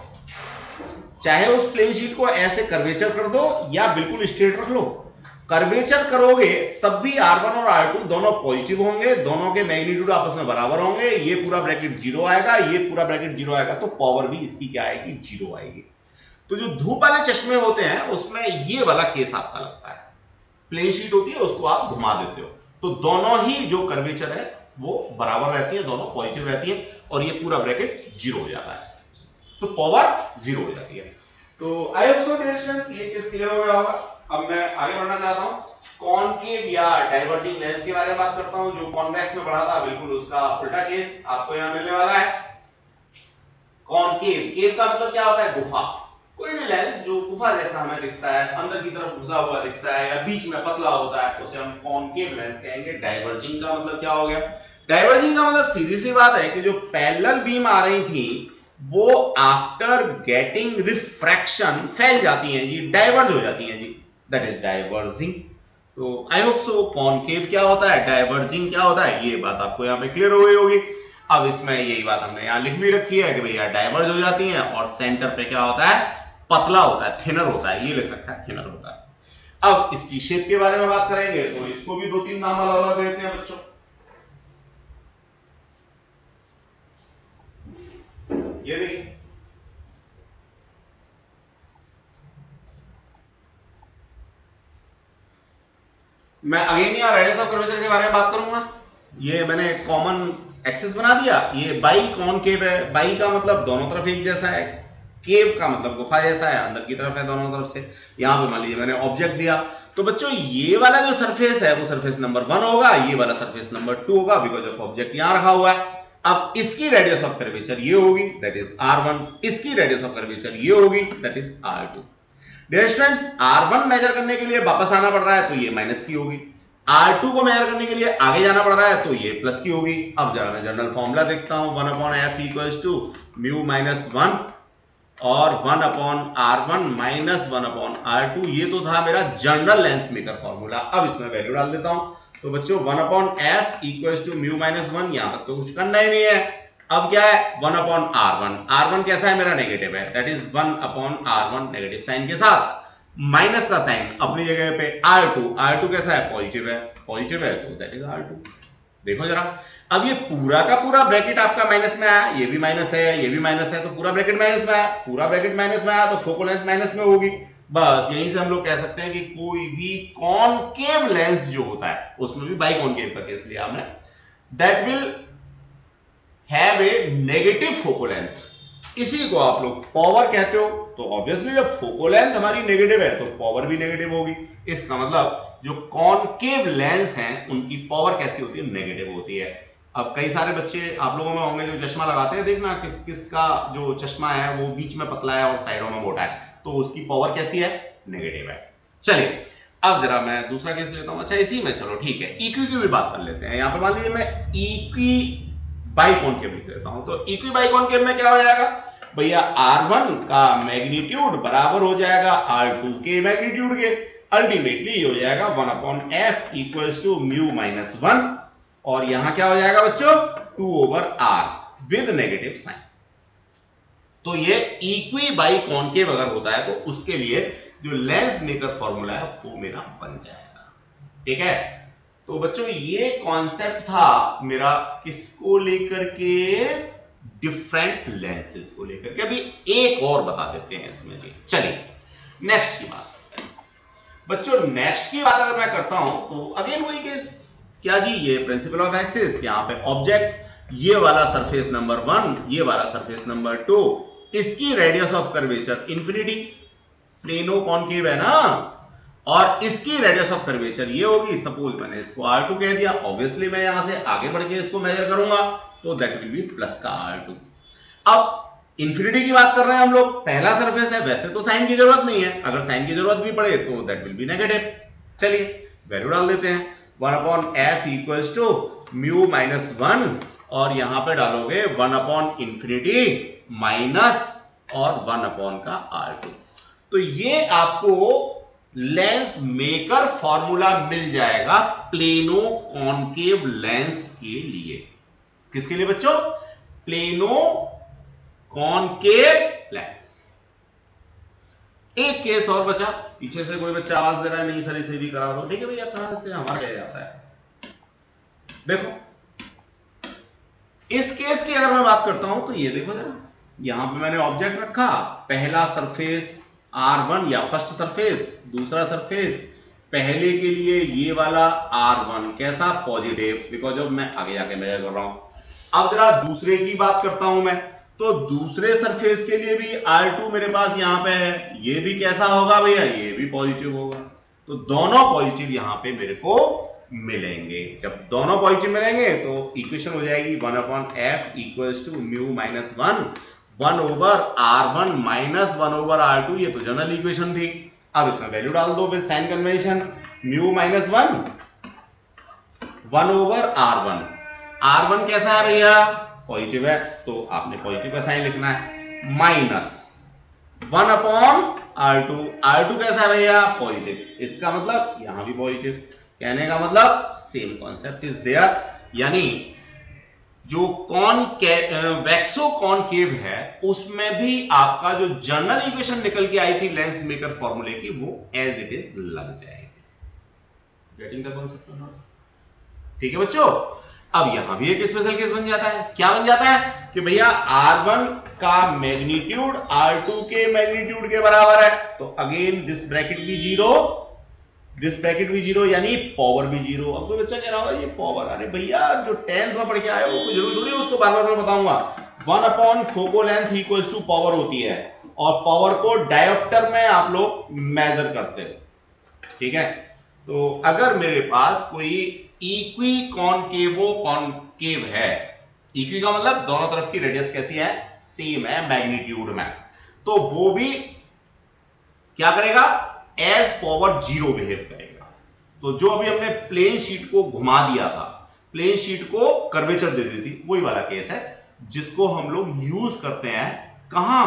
चाहे उस प्लेन शीट को ऐसे कर्वेचर कर दो या बिल्कुल स्ट्रेट रख लो। कर्वेचर करोगे तब भी R1 और R2 दोनों पॉजिटिव होंगे, दोनों के मैग्नीट्यूड आपस में बराबर होंगे, ये पूरा ब्रैकेट जीरो आएगा, ये पूरा ब्रैकेट जीरो आएगा, तो पावर भी इसकी क्या आएगी, जीरो आएगी। तो जो धूप वाले चश्मे होते हैं उसमें ये वाला केस आपका लगता है, प्लेन शीट होती है उसको आप घुमा देते हो, तो दोनों ही जो कर्वेचर है वो बराबर रहती है, दोनों पॉजिटिव रहती है, और ये पूरा ब्रैकेट जीरो हो जाता है, तो पावर जीरो हो जाती है। तो I hope so dear students ये केस क्लियर हो गया होगा। अब मैं आगे बढ़ना चाहता हूं, कॉनकेव या डाइवर्जिंग लेंस के बारे में बात करता हूं। जो कॉन्वेक्स में पढ़ा था बिल्कुल उसका उल्टा केस आपको यहां मिलने वाला है। कॉनकेव, केव का मतलब क्या होता है, गुफा। कोई भी लेंस जो गुफा जैसा हमें दिखता है, अंदर की तरफ घुसा हुआ दिखता है या बीच में पतला होता है, उसे हम कॉनकेव लेंस कहेंगे। डाइवर्जिंग का मतलब क्या हो गया, डाइवर्जिंग का मतलब सीधी सी बात है कि जो पैरेलल बीम आ रही थी वो आफ्टर गेटिंग रिफ्रैक्शन फैल जाती हैं जी, डाइवर्ज हो जाती हैं जी, दैट इज डाइवर्जिंग। तो आई होप सो कॉनकेव क्या होता है, डाइवर्जिंग क्या होता है, ये बात आपको यहाँ पे क्लियर हो गई होगी। अब इसमें यही बात हमने यहाँ लिख भी रखी है कि भैया डाइवर्ज हो जाती हैं और सेंटर पे क्या होता है, पतला होता है, थिनर होता है, ये लिख रखा है थिनर होता है। अब इसकी शेप के बारे में बात करेंगे तो इसको भी दो तीन नाम अलग अलग देते हैं बच्चों। ये देखिए, मैं अगेन यहाँ रेडियस ऑफ कर्वेचर के बारे में बात करूंगा। ये मैंने कॉमन एक्सिस बना दिया, ये बाई कॉनकेव है, बाई का मतलब दोनों तरफ एक जैसा है, केव का मतलब गुफा जैसा है, अंदर की तरफ है दोनों तरफ से। यहां पे मान लीजिए मैंने ऑब्जेक्ट दिया, तो बच्चों ये वाला जो सरफेस है वो सरफेस नंबर 1 होगा, ये वाला सरफेस नंबर 2 होगा, बिकॉज ऑफ ऑब्जेक्ट यहां रखा हुआ है। अब इसकी रेडियस ऑफ कर्वेचर ये होगी, दैट इज R1, इसकी रेडियस ऑफ कर्वेचर ये होगी, that is R2। Dear students, R1 measure करने के लिए वापस आना पड़ रहा है तो ये माइनस की होगी, R2 को मेजर करने के लिए आगे जाना पड़ रहा है तो ये प्लस की होगी। अब जरा मैं जनरल फॉर्मूला देखता हूं, 1/f equals to mu minus 1 और 1/R1 माइनस 1/R2, ये तो था मेरा जनरल लेंस मेकर फॉर्मूला। अब इसमें वैल्यू डाल देता हूं, तो बच्चों 1/f equals to mu minus 1, यहां तक तो कुछ करना ही नहीं है। अब क्या है, 1/R1, R1 कैसा है मेरा, नेगेटिव है, that is 1/R1 negative sign के साथ, माइनस का साइन अपनी जगह पे, R2 कैसा है, पॉजिटिव है, पॉजिटिव है तो दैट इज R2। देखो जरा, अब ये पूरा का पूरा ब्रैकेट आपका माइनस में आया, ये भी माइनस है, ये भी माइनस है, तो पूरा ब्रैकेट माइनस में आया, पूरा ब्रैकेट माइनस में आया तो फोकल लेंथ माइनस में होगी। बस यहीं से हम लोग कह सकते हैं कि कोई भी कॉनकेव लेंस जो होता है उसमें भी बाई कॉनकेव का केस लिया हमने, that will have a negative focal length. इसी को आप लोग पावर कहते हो, तो ऑब्वियसली जब फोकल लेंथ हमारी नेगेटिव है तो पावर भी नेगेटिव होगी। इसका मतलब जो कॉनकेव लेंस हैं उनकी पावर कैसी होती है, नेगेटिव होती है। अब कई सारे बच्चे आप लोगों में होंगे जो चश्मा लगाते हैं, देखना किस किस का जो चश्मा है वो बीच में पतला है और साइडों में मोटा है, तो उसकी पावर कैसी है, नेगेटिव है। चलिए अब जरा मैं दूसरा केस लेता हूं, अच्छा इसी में चलो ठीक है, इक्वी की भी बात कर लेते हैं। यहां पे मान लीजिए मैं इक्वी बाई कॉनकेव लिख देता हूं, तो इक्वी बाई कॉनकेव में क्या हो जाएगा भैया, R1 का मैग्नीट्यूड बराबर हो जाएगा R2 के मैग्नीट्यूड के, अल्टीमेटली हो जाएगा 1/f equals to mu minus 1, और यहां क्या हो जाएगा बच्चों, 2/r विद नेगेटिव साइन। तो ये इक्वी बाई कॉनकेव अगर होता है तो उसके लिए जो लेंस मेकर फॉर्मूला है वो मेरा बन जाएगा, ठीक है। तो बच्चों ये कॉन्सेप्ट था मेरा किसको लेकर के, डिफरेंट लेंसेज को लेकर के। अभी एक और बता देते हैं इसमें जी, चलिए नेक्स्ट की बात करते हैं बच्चों। नेक्स्ट की बात अगर मैं करता हूं तो अगेन वही केस, क्या जी, ये प्रिंसिपल ऑफ एक्सिस, यहां पे ऑब्जेक्ट, ये वाला सरफेस नंबर 1, ये वाला सरफेस नंबर 2, इसकी radius of curvature infinity, plano concave है ना, और इसकी रेडियस ऑफ कर्वेचर ये होगी, सपोज मैंने इसको R2 कह दिया, ऑब्वियसली मैं यहां से आगे बढ़ के इसको मेजर करूंगा तो दैट विल बी प्लस का R2। अब इंफिनिटी की बात कर रहे हैं हम लोग, पहला सरफेस है, वैसे तो साइन की जरूरत नहीं है, अगर साइन की जरूरत भी पड़े तो दैट विल बी नेगेटिव। चलिए वैल्यू डाल देते हैं, 1/f equals to mu minus 1, और यहां पे डालोगे 1/इंफिनिटी माइनस और 1 का R2। तो ये आपको लेंस मेकर फॉर्मूला मिल जाएगा प्लेनो कॉनकेव लेंस के लिए। किसके लिए बच्चों? Plano concave lens. एक केस और बचा। पीछे से कोई बच्चा आवाज दे रहा है, नहीं सर इसे भी करा दो। ठीक है भैया करा देते हैं, हमारा क्या जाता है। देखो इस केस की अगर मैं बात करता हूं तो ये देखो जरा, यहां पे मैंने ऑब्जेक्ट रखा, पहला सरफेस R1 या फर्स्ट सरफेस, दूसरा सरफेस, पहले के लिए ये वाला R1 कैसा? पॉजिटिव, बिकॉज ऑफ मैं आगे जाके मेजर कर रहा हूं। अब जरा दूसरे की बात करता हूं मैं, तो दूसरे सरफेस के लिए भी R2 मेरे पास यहां पे है, ये भी कैसा होगा भैया? ये भी पॉजिटिव होगा। तो दोनों पॉजिटिव यहां पे मेरे को मिलेंगे। जब दोनों पॉजिटिव मिलेंगे तो इक्वेशन हो जाएगी 1/f equals to mu minus 1 over R1 minus 1 over R2। ये तो जनरल इक्वेशन थी। अब इसमें वैल्यू डाल दो with sign convention, mu minus 1 over R1 कैसा है भैया? पॉजिटिव है, तो आपने पॉजिटिव का साइन लिखना है, माइनस 1 अपॉन R2 कैसा है भैया? पॉजिटिव। इसका मतलब यहां भी पॉजिटिव। कहने का मतलब सेम कॉन्सेप्ट इज देयर, यानी जो वैक्सो कॉनकेव है उसमें भी आपका जो जनरल इक्वेशन निकल के आई थी लेंस मेकर फॉर्मूले की, वो एज इट इज लग जाएगी। गेटिंग द कॉन्सेप्ट और नॉट? ठीक है बच्चों। अब यहां भी एक स्पेशल केस बन जाता है। क्या बन जाता है कि भैया R1 का मैग्नीट्यूड R2 के मैग्नीट्यूड के बराबर है, तो अगेन दिस ब्रैकेट भी जीरो, दिस ब्रैकेट भी जीरो, यानी पावर भी जीरो। अब कोई बच्चा कह रहा होगा ये पावर, अरे भैया जो 10th में पढ़ के आए हो जरूरी थोड़ी उसको बार बार मैं बताऊंगा। 1 upon focal length equals to power होती है, और पावर को डायोप्टर में आप लोग मेजर करते हो। ठीक है, तो अगर मेरे पास कोई इक्वी कॉनकेवो कॉनकेव है, इक्वी का मतलब दोनों तरफ की रेडियस कैसी है? सेम है मैग्नीट्यूड में, तो वो भी क्या करेगा? एज पावर जीरो बिहेव करेगा। तो जो अभी हमने प्लेन शीट को घुमा दिया था, प्लेन शीट को कर्वेचर दे दी थी, वही वाला केस है जिसको हम लोग यूज करते हैं कहां?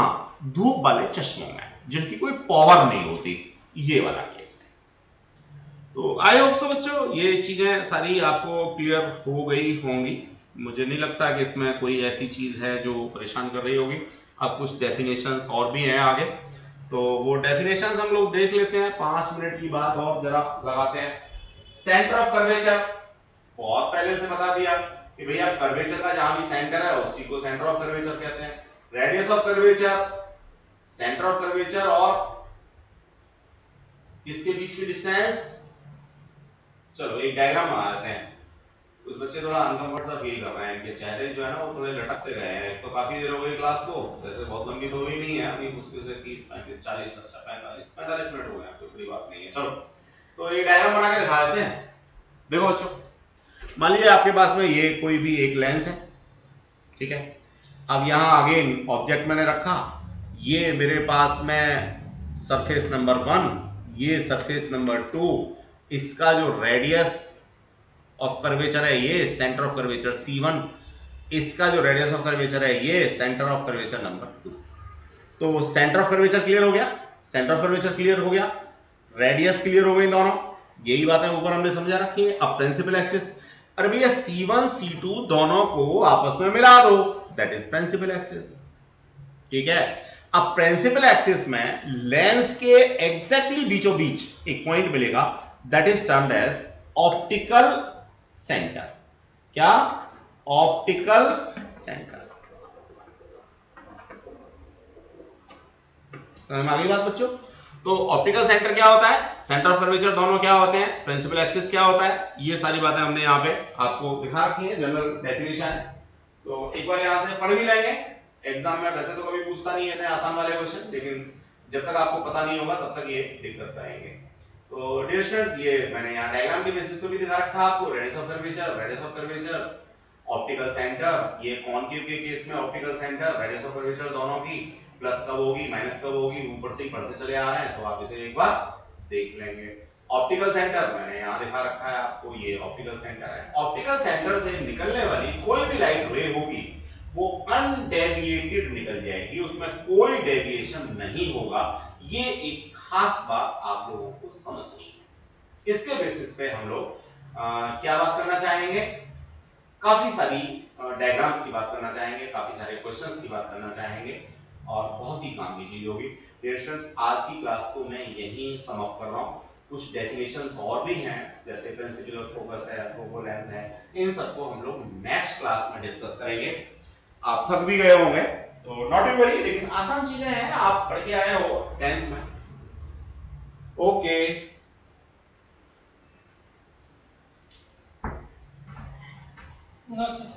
धूप वाले चश्मों में जिनकी कोई पावर नहीं होती, ये वाला केस है। तो आई होप सो बच्चों ये चीजें सारी आपको क्लियर हो गई होंगी। मुझे नहीं लगता कि इसमें कोई ऐसी चीज है जो परेशान कर रही होगी। अब कुछ डेफिनेशंस और भी हैं आगे, तो वो डेफिनेशंस हम लोग देख लेते हैं। 5 मिनट की बात और जरा लगाते हैं। सेंटर ऑफ कर्वेचर बहुत पहले से बता दिया कि भैया कर्वेचर का जहां भी सेंटर है उसी को सेंटर ऑफ कर्वेचर कहते हैं। Radius of curvature, centre of curvature और इसके बीच की डिस्टेंस। चलो एक डायग्राम बना देते हैं। कुछ बच्चे थोड़ा अनकंफर्ट सा फील कर रहे हैं, इनके चेहरे जो है ना वो थोड़े लटक से गए हैं। तो काफी देर हो गई क्लास को, वैसे बहुत लंबी तो हुई नहीं है, अभी मुश्किल से 30 35 40 अच्छा 45 मिनट हो गए, कोई बड़ी बात नहीं है। चलो तो ये डायग्राम बना के दिखा देते हैं। देखो बच्चों, मान लीजिए आपके पास में ये कोई भी एक लेंस है, ठीक है। अब यहां अगेन ऑब्जेक्ट मैंने रखा, ये मेरे पास में सरफेस नंबर 1, ये सरफेस नंबर 2, इसका जो रेडियस ऑफ कर्वेचर है ये सेंटर ऑफ कर्वेचर C1, इसका जो रेडियस ऑफ कर्वेचर है ये सेंटर ऑफ कर्वेचर नंबर 2। तो सेंटर ऑफ कर्वेचर क्लियर हो गया, सेंटर ऑफ कर्वेचर क्लियर हो गया, रेडियस क्लियर हो गई दोनों, यही बातें ऊपर हमने समझा रखी है। अब प्रिंसिपल एक्सिस, अरे भैया C1 C2 दोनों को आपस में मिला दो, दैट इज प्रिंसिपल एक्सिस। ठीक है, अब प्रिंसिपल एक्सिस में लेंस के एग्जैक्टली बीचों बीच एक पॉइंट मिलेगा, that is termed as optical centre. क्या? Optical centre. आगे बात बच्चों, तो ऑप्टिकल सेंटर क्या होता है, सेंटर ऑफ कर्वेचर दोनों क्या होते हैं, प्रिंसिपल एक्सिस क्या होता है, ये सारी बातें हमने यहाँ पे आपको दिखा रखी है, जनरल डेफिनेशन। तो एक बार यहाँ से पढ़ भी लेंगे, एग्जाम में वैसे तो कभी पूछता नहीं है इतने आसान वाले क्वेश्चन, लेकिन जब तक आपको पता नहीं होगा तब तक ये दिक्कत रहेंगे। तो डियर स्टूडेंट्स, ये मैंने यहाँ डायग्राम के बेसिस पे भी दिखा रखा आपको, radius of curvature, optical centre, ये कॉनकेव के केस में optical centre, radius of curvature दोनों की प्लस कब होगी माइनस कब होगी, ऊपर से ही पढ़ते चले आ रहे हैं, तो आप इसे एक बार देख लेंगे। ऑप्टिकल सेंटर मैंने यहाँ दिखा रखा है आपको, ये ऑप्टिकल सेंटर है। ऑप्टिकल सेंटर से निकलने वाली कोई भी लाइट रे होगी वो अनडेविएटेड निकल जाएगी, उसमें कोई डेविएशन नहीं होगा। ये एक खास बात आप लोगों को समझनी है। इसके बेसिस पे हम लोग क्या बात करना चाहेंगे, काफी सारी डायग्राम्स की बात करना चाहेंगे, काफी सारे क्वेश्चंस की बात करना चाहेंगे और बहुत ही काम की चीज होगी। डियर स्टूडेंट्स, आज की क्लास को मैं यहीं समाप्त कर रहा हूं। कुछ डेफिनेशंस और भी हैं, जैसे प्रिंसिपल ऑफ फोकस है, फोकल लेंथ है, इन सबको हम लोग नेक्स्ट क्लास में डिस्कस करेंगे। आप थक भी गए होंगे तो नॉट टू वरी, लेकिन आसान चीजें हैं, आप पढ़ के आए हो 10th में। ओके नमस्ते